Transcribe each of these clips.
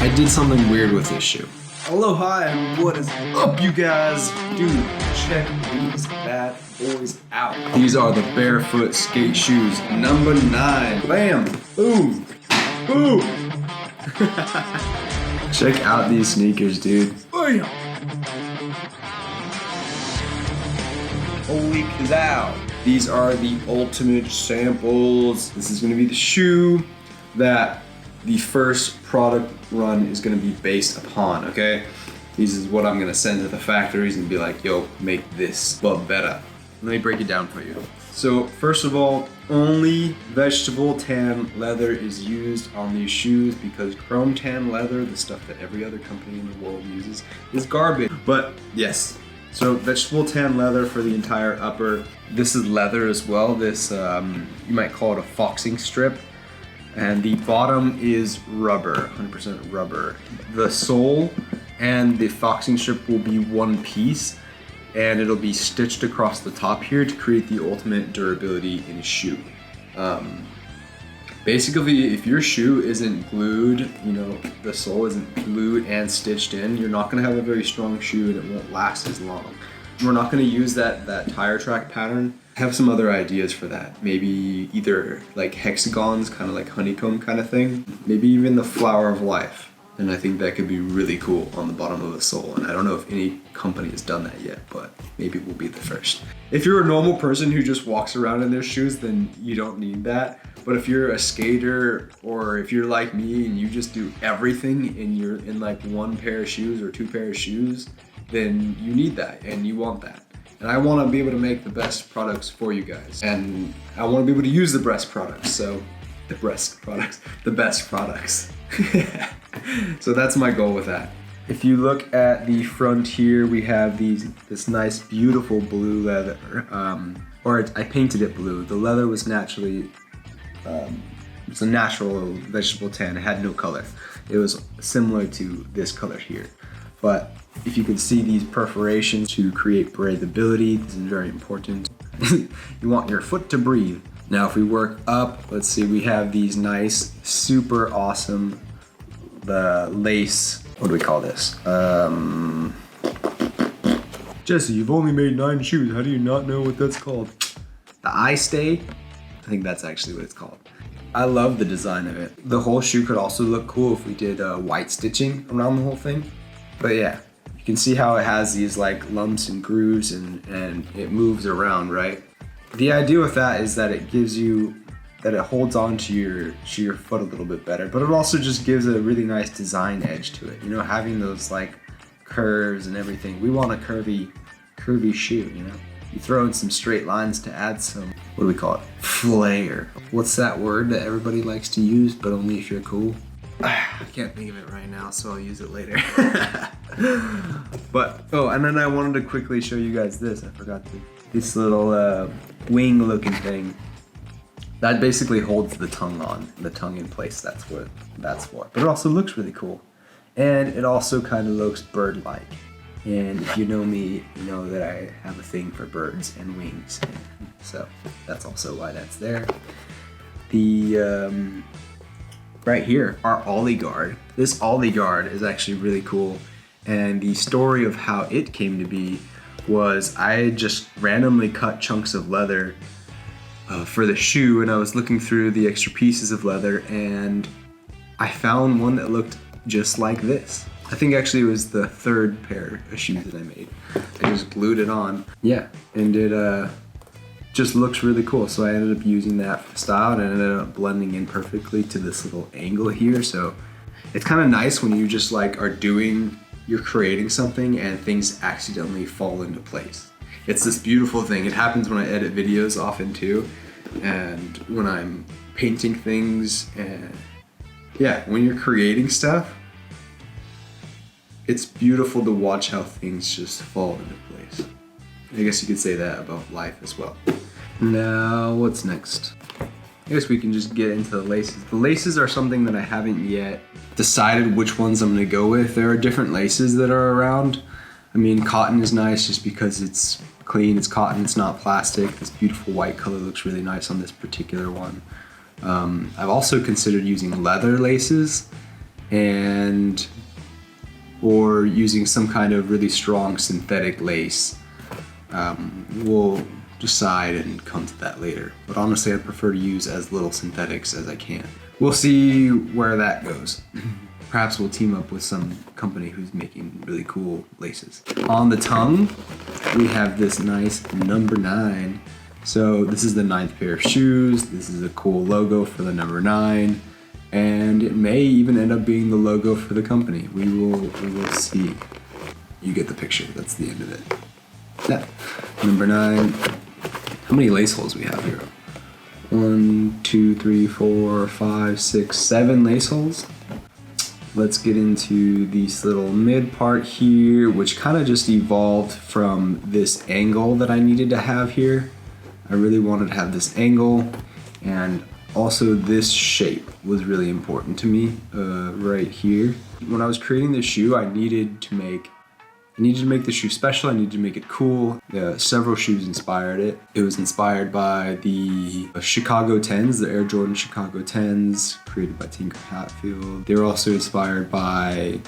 I did something weird with this shoe. Aloha and what is up, you guys? Dude, check these bad boys out. These are the Barefoot skate shoes, number 9. Bam! Boom! Boom! Check out these sneakers, dude. Bam! Holy cow! These are the ultimate samples. This is gonna be the shoe that the first product run is gonna be based upon, okay? This is what I'm gonna send to the factories and be like, yo, make this but better. Let me break it down for you. So first of all, only vegetable tan leather is used on these shoes because chrome tan leather, the stuff that every other company in the world uses, is garbage. But yes, so vegetable tan leather for the entire upper. This is leather as well. This, you might call it a foxing strip. And the bottom is rubber, 100% rubber. The sole and the foxing strip will be one piece, and it'll be stitched across the top here to create the ultimate durability in a shoe. Basically, if your shoe isn't glued, you know, the sole isn't glued and stitched in, you're not gonna have a very strong shoe and it won't last as long. We're not gonna use that tire track pattern. I have some other ideas for that. Maybe either like hexagons, kind of like honeycomb kind of thing. Maybe even the flower of life. And I think that could be really cool on the bottom of a sole. And I don't know if any company has done that yet, but maybe we'll be the first. If you're a normal person who just walks around in their shoes, then you don't need that. But if you're a skater, or if you're like me and you just do everything and you're in like one pair of shoes or two pair of shoes, then you need that and you want that. And I want to be able to make the best products for you guys. And I want to be able to use the best products. So the best products. So that's my goal with that. If you look at the front here, we have this nice, beautiful blue leather. I painted it blue. The leather was naturally, it's a natural vegetable tan. It had no color. It was similar to this color here. But if you can see these perforations to create breathability, this is very important. You want your foot to breathe. Now if we work up, let's see, we have these nice, super awesome, the lace, what do we call this? Jesse, you've only made 9 shoes. How do you not know what that's called? The eye stay? I think that's actually what it's called. I love the design of it. The whole shoe could also look cool if we did white stitching around the whole thing. But yeah, you can see how it has these like lumps and grooves and it moves around, right? The idea with that is that it gives you, that it holds on to your foot a little bit better, but it also just gives a really nice design edge to it. You know, having those like curves and everything. We want a curvy shoe, you know? You throw in some straight lines to add some, what do we call it? Flair. What's that word that everybody likes to use, but only if you're cool? I can't think of it right now, so I'll use it later. But, oh, and then I wanted to quickly show you guys this. I forgot to. This little wing looking thing. That basically holds the tongue in place. That's what that's for. But it also looks really cool. And it also kind of looks bird-like. And if you know me, you know that I have a thing for birds and wings. So that's also why that's there. The, right here, our ollie guard. This ollie guard is actually really cool. And the story of how it came to be was I just randomly cut chunks of leather for the shoe, and I was looking through the extra pieces of leather and I found one that looked just like this. I think actually it was the 3rd pair of shoes that I made. I just glued it on. Yeah, and it just looks really cool. So I ended up using that for style and it ended up blending in perfectly to this little angle here. So it's kind of nice when you just like you're creating something and things accidentally fall into place. It's this beautiful thing. It happens when I edit videos often too, and when I'm painting things, and yeah, when you're creating stuff, it's beautiful to watch how things just fall into place. I guess you could say that about life as well. Now, what's next? I guess we can just get into the laces. The laces are something that I haven't yet decided which ones I'm gonna go with. There are different laces that are around. I mean, cotton is nice just because it's clean, it's cotton, it's not plastic. This beautiful white color looks really nice on this particular one. I've also considered using leather laces, or using some kind of really strong synthetic lace. We'll decide and come to that later. But honestly, I prefer to use as little synthetics as I can. We'll see where that goes. Perhaps we'll team up with some company who's making really cool laces. On the tongue, we have this nice number 9. So this is the 9th pair of shoes. This is a cool logo for the number 9. And it may even end up being the logo for the company. We will see. You get the picture. That's the end of it. Yeah. Number 9. How many lace holes we have here? 1, 2, 3, 4, 5, 6, 7 lace holes. Let's get into this little mid part here, which kind of just evolved from this angle that I needed to have here. I really wanted to have this angle, and also this shape was really important to me right here. When I was creating this shoe, I needed to make the shoe special. I needed to make it cool. Several shoes inspired it. It was inspired by the Chicago 10s, the Air Jordan Chicago 10s, created by Tinker Hatfield. They were also inspired by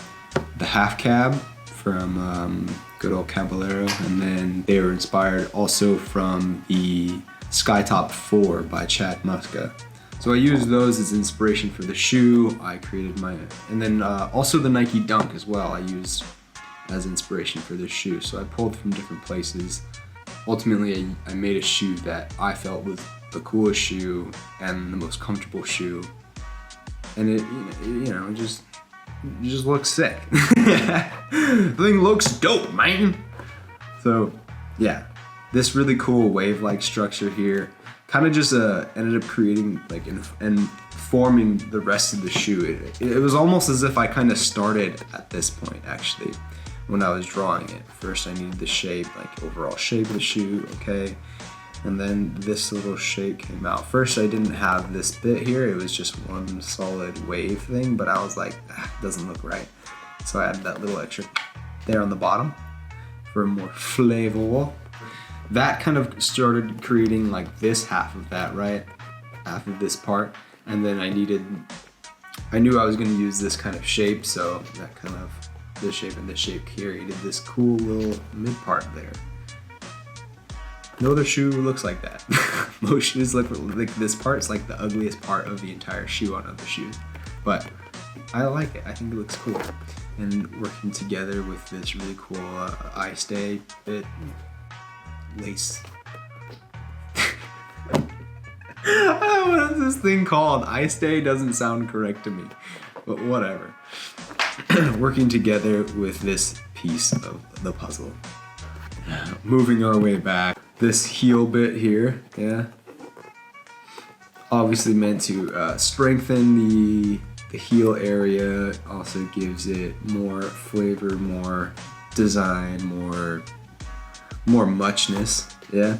the half cab from good old Caballero, and then they were inspired also from the Skytop 4 by Chad Muska. So I used those as inspiration for the shoe. I created and then also the Nike Dunk as well, I used as inspiration for this shoe. So I pulled from different places. Ultimately, I made a shoe that I felt was the coolest shoe and the most comfortable shoe. And it just looks sick. The thing looks dope, man. So yeah, this really cool wave-like structure here kind of just ended up creating and forming the rest of the shoe. It was almost as if I kind of started at this point actually. When I was drawing it, first I needed the shape, like overall shape of the shoe, okay? And then this little shape came out. First I didn't have this bit here, it was just one solid wave thing, but I was like, it doesn't look right. So I added that little extra there on the bottom for more flavor. That kind of started creating like this half of that, right? Half of this part. And then I knew I was gonna use this kind of shape, so that kind of, this shape and this shape created this cool little mid part there. No other shoe looks like that. Most shoes look like this part's like the ugliest part of the entire shoe on other shoes. But I like it, I think it looks cool. And working together with this really cool eye stay bit lace. What is this thing called? Eye stay doesn't sound correct to me, but whatever. Working together with this piece of the puzzle. Moving our way back, this heel bit here, yeah, obviously meant to strengthen the heel area, also gives it more flavor, more design, more muchness, yeah.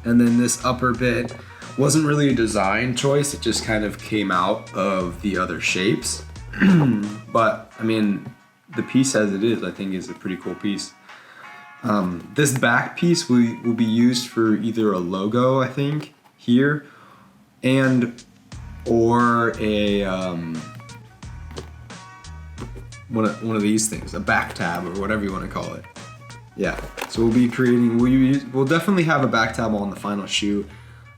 And then this upper bit wasn't really a design choice, it just kind of came out of the other shapes. But I mean, the piece as it is, I think is a pretty cool piece. This back piece will be used for either a logo, I think, here, or a one of these things, a back tab or whatever you want to call it. Yeah. So we'll definitely have a back tab on the final shoe.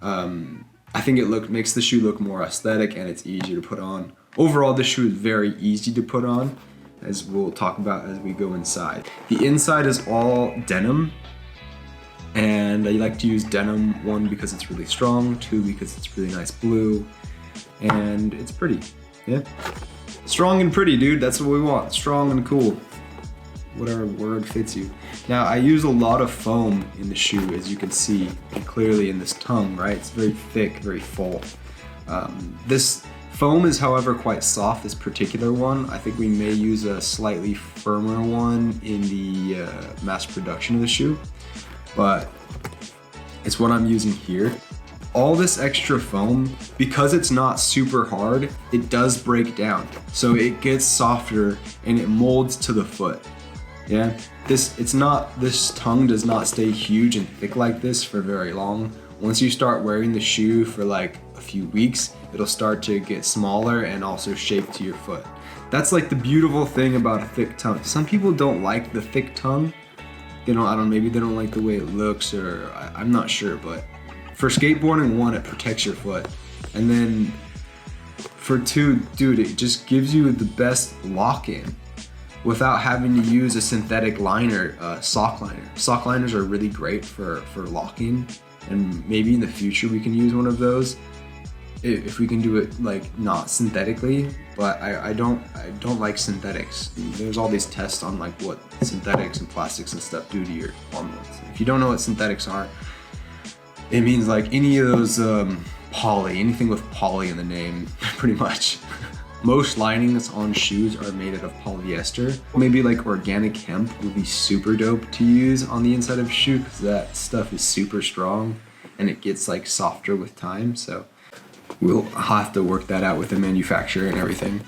I think it makes the shoe look more aesthetic and it's easier to put on. Overall, this shoe is very easy to put on, as we'll talk about as we go inside. The inside is all denim, and I like to use denim, 1, because it's really strong, 2, because it's really nice blue, and it's pretty, yeah. Strong and pretty, dude, that's what we want, strong and cool. Whatever word fits you. Now, I use a lot of foam in the shoe, as you can see clearly in this tongue, right? It's very thick, very full. This foam is, however, quite soft, this particular one. I think we may use a slightly firmer one in the mass production of the shoe, but it's what I'm using here. All this extra foam, because it's not super hard, it does break down. So it gets softer and it molds to the foot. Yeah, this tongue does not stay huge and thick like this for very long. Once you start wearing the shoe for like a few weeks, it'll start to get smaller and also shape to your foot. That's like the beautiful thing about a thick tongue. Some people don't like the thick tongue. I don't know, maybe they don't like the way it looks, or I'm not sure, but for skateboarding, one, it protects your foot. And then for two, dude, it just gives you the best lock-in without having to use a synthetic liner, sock liner. Sock liners are really great for locking, and maybe in the future we can use one of those if we can do it like not synthetically, but I don't like synthetics. There's all these tests on like what synthetics and plastics and stuff do to your hormones. If you don't know what synthetics are, it means like any of those anything with poly in the name, pretty much. Most linings on shoes are made out of polyester. Maybe like organic hemp would be super dope to use on the inside of a shoe, because that stuff is super strong and it gets like softer with time. So we'll have to work that out with the manufacturer and everything.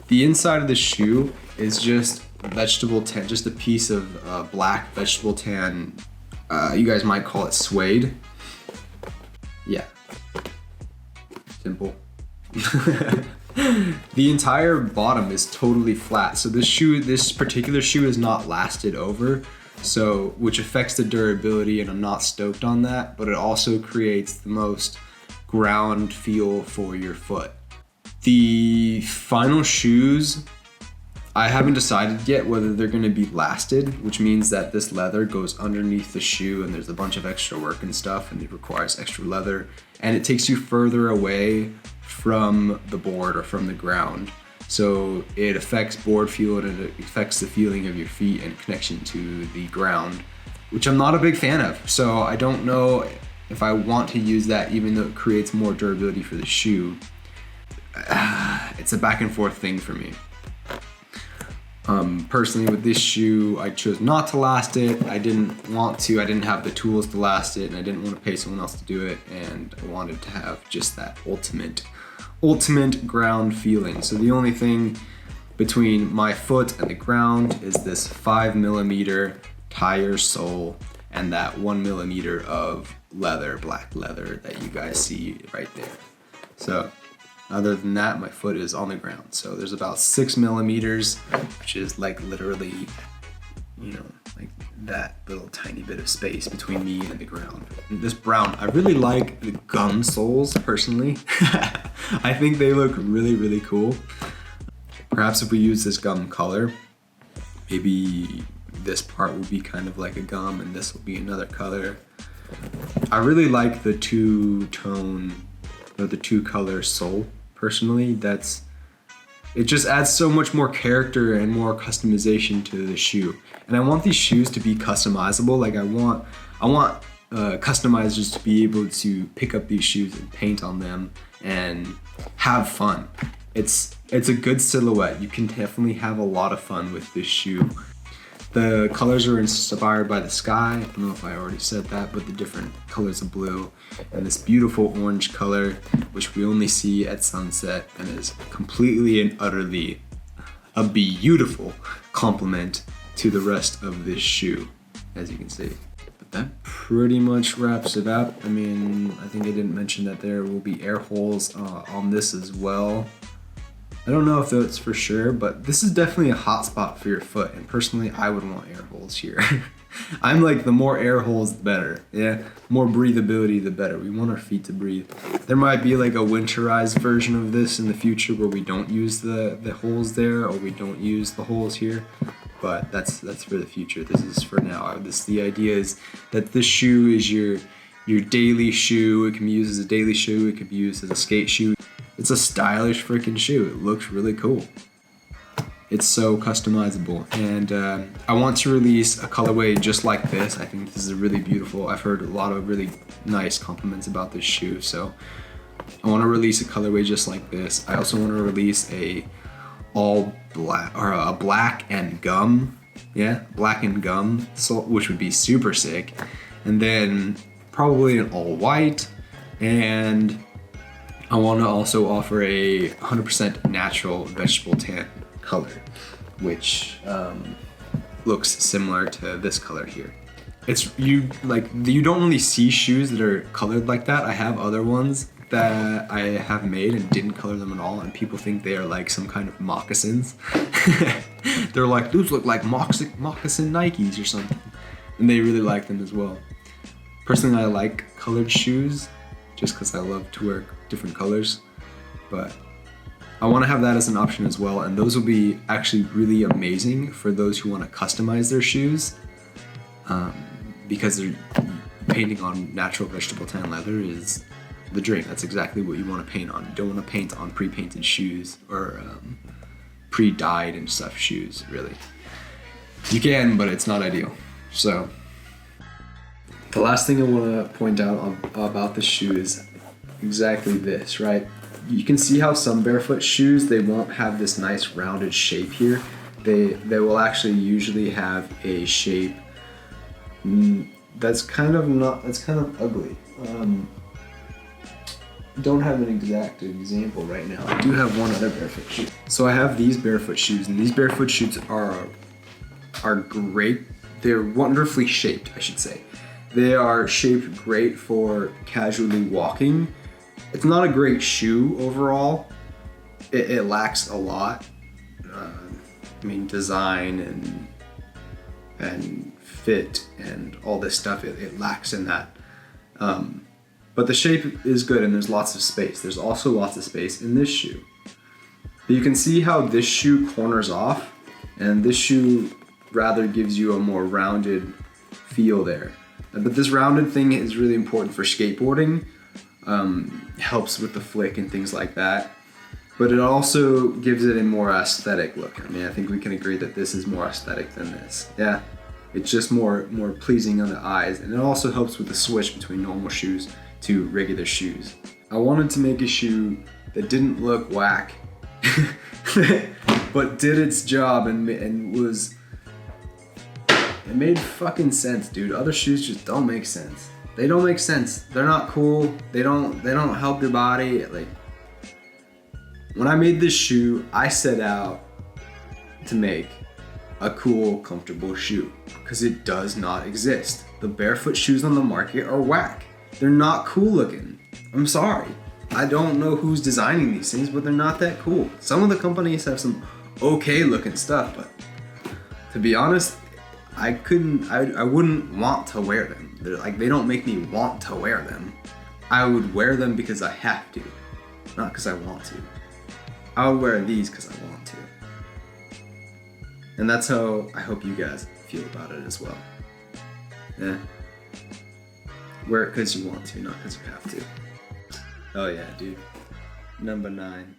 The inside of the shoe is just vegetable tan, just a piece of black vegetable tan. You guys might call it suede. Yeah. Simple. The entire bottom is totally flat. So this particular shoe is not lasted over, so which affects the durability, and I'm not stoked on that, but it also creates the most ground feel for your foot. The final shoes, I haven't decided yet whether they're going to be lasted, which means that this leather goes underneath the shoe and there's a bunch of extra work and stuff, and it requires extra leather, and it takes you further away from the board or from the ground. So it affects board feel and it affects the feeling of your feet and connection to the ground, which I'm not a big fan of. So I don't know if I want to use that, even though it creates more durability for the shoe. It's a back and forth thing for me. Personally with this shoe, I chose not to last it. I didn't want to, I didn't have the tools to last it, and I didn't want to pay someone else to do it, and I wanted to have just that ultimate ground feeling. So the only thing between my foot and the ground is this 5mm tire sole and that 1mm of leather, black leather that you guys see right there. So other than that, my foot is on the ground. So there's about 6mm, which is like literally, like that little tiny bit of space between me and the ground. This brown, I really like the gum soles personally. I think they look really, really cool. Perhaps if we use this gum color, maybe this part will be kind of like a gum and this will be another color. I really like the two-tone or the two-color sole personally. It just adds so much more character and more customization to the shoe. And I want these shoes to be customizable. Like I want customizers to be able to pick up these shoes and paint on them and have fun. It's a good silhouette. You can definitely have a lot of fun with this shoe. The colors are inspired by the sky. I don't know if I already said that, but the different colors of blue and this beautiful orange color, which we only see at sunset and is completely and utterly a beautiful complement to the rest of this shoe, as you can see. But that pretty much wraps it up. I mean, I think I didn't mention that there will be air holes on this as well. I don't know if that's for sure, but this is definitely a hot spot for your foot, and personally, I would want air holes here. I'm like, the more air holes, the better. Yeah, more breathability, the better. We want our feet to breathe. There might be like a winterized version of this in the future where we don't use the holes there, or we don't use the holes here, but that's for the future. This is for now. The idea is that this shoe is your daily shoe. It can be used as a daily shoe. It can be used as a skate shoe. It's a stylish freaking shoe. It looks really cool. It's so customizable, and I want to release a colorway just like this. I think this is really beautiful. I've heard a lot of really nice compliments about this shoe, so I want to release a colorway just like this. I also want to release a all black, or a black and gum, black and gum sole, which would be super sick, and then probably an all white, and I want to also offer a 100% natural vegetable tan color, which looks similar to this color here. You don't really see shoes that are colored like that. I have other ones that I have made and didn't color them at all, and people think they are like some kind of moccasins. They're like, those look like moccasin Nikes or something. And they really like them as well. Personally, I like colored shoes just because I love to wear different colors, but I want to have that as an option as well, and those will be actually really amazing for those who want to customize their shoes, because they're painting on natural vegetable tan leather is the dream. That's exactly what you want to paint on. You don't want to paint on pre-painted shoes or pre-dyed and stuff shoes, really. You can, but it's not ideal. So the last thing I want to point out about the shoe is exactly this, right? You can see how some barefoot shoes, they won't have this nice rounded shape here. They will actually usually have a shape that's kind of ugly. Don't have an exact example right now. I do have one other barefoot shoe. So I have these barefoot shoes, and these barefoot shoes are great. They're wonderfully shaped, I should say. They are shaped great for casually walking. It's not a great shoe overall. It lacks a lot. I mean, design and fit and all this stuff, it lacks in that. But the shape is good and there's lots of space. There's also lots of space in this shoe. But you can see how this shoe corners off, and this shoe rather gives you a more rounded feel there. But this rounded thing is really important for skateboarding. Helps with the flick and things like that. But it also gives it a more aesthetic look. I mean, I think we can agree that this is more aesthetic than this. Yeah, it's just more pleasing on the eyes, and it also helps with the switch between normal shoes to regular shoes. I wanted to make a shoe that didn't look whack, but did its job and was. It made fucking sense, dude. Other shoes just don't make sense. They don't make sense. They're not cool. They don't help your body. Like, when I made this shoe, I set out to make a cool, comfortable shoe, because it does not exist. The barefoot shoes on the market are whack. They're not cool looking. I'm sorry. I don't know who's designing these things, but they're not that cool. Some of the companies have some okay looking stuff, but to be honest, I wouldn't want to wear them. They don't make me want to wear them. I would wear them because I have to, not because I want to. I would wear these because I want to. And that's how I hope you guys feel about it as well. Yeah. Wear it because you want to, not because you have to. Oh yeah, dude. Number 9.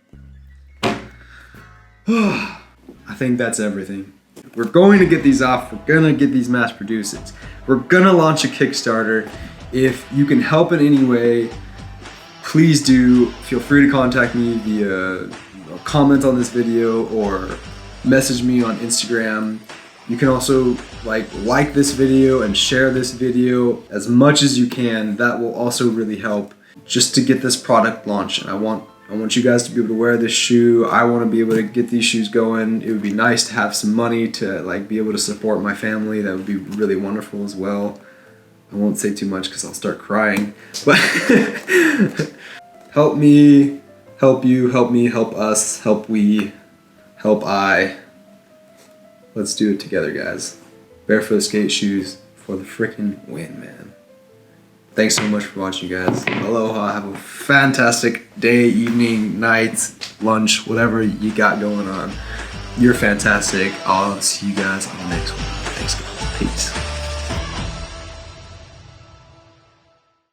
I think that's everything. We're going to get these off. We're gonna get these mass produced. We're gonna launch a Kickstarter. If you can help in any way, please do. Feel free to contact me via comment on this video or message me on Instagram. You can also like this video and share this video as much as you can. That will also really help just to get this product launched. And I want you guys to be able to wear this shoe. I want to be able to get these shoes going. It would be nice to have some money to be able to support my family. That would be really wonderful as well. I won't say too much because I'll start crying. But help me, help you, help me, help us, help we, help I. Let's do it together, guys. Barefoot skate shoes for the freaking win, man. Thanks so much for watching, guys. Aloha. Have a fantastic day, evening, night, lunch, whatever you got going on. You're fantastic. I'll see you guys on the next one. Thanks, guys. Peace.